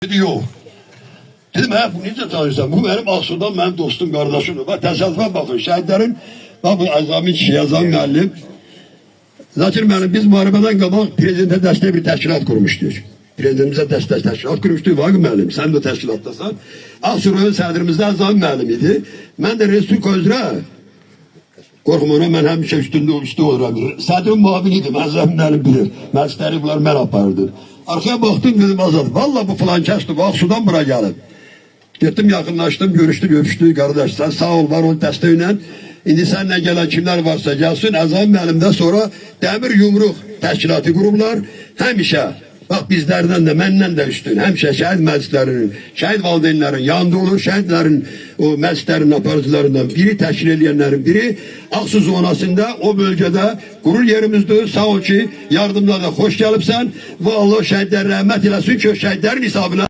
Dedi yok. Dedim bu necə tanıyırsan? Bu benim Aksu'dan benim dostum, kardeşimdir. Bak tesadüfe bakın. Şehitlerin, bak bu Azami Şiyazan müəllim. Zaten biz muharebeden qabaq prezidente dəstək bir təşkilat kurmuştuk. Prezidentimize dəstək təşkilat kurmuştuk. Vaqif müəllim, sen de təşkilatdasan. Aksu'nun sədrimizdə Azami müəllim idi. Ben de Respublika üzrə qorxum ona, mən həmişə üstü oluram. Sədrin muaviniydim, Azami müəllim bilir. Məclisləri bunlar mən aparırdım. Arkaya baktım dedim Azad. Vallahi bu falan kəsdi, bu Aksu'dan bura gelip. Gittim yakınlaştım, görüştük, öpüştük kardeş. Sen sağ ol, var ol dəstəyiyle. İndi seninle gelen kimler varsa gelsin. Azam müəllimdən sonra Demir Yumruq təşkilatı kurumlar. Həmişə, bak bizlerden de, məndən de üstün. Həmişə şəhid məclislərinin, şəhid valideynlərin, yanında olur, şəhidlərin o məclislərin aparıcılarından biri, təşkil edenlerin biri. Aksu zonasında, o bölgede gurur yerimizdir. Sağ ol ki, yardımla da hoş gelipsen. Bu Allah şəhidlər rəhmət eləsin ki, şəhidlərin hesabına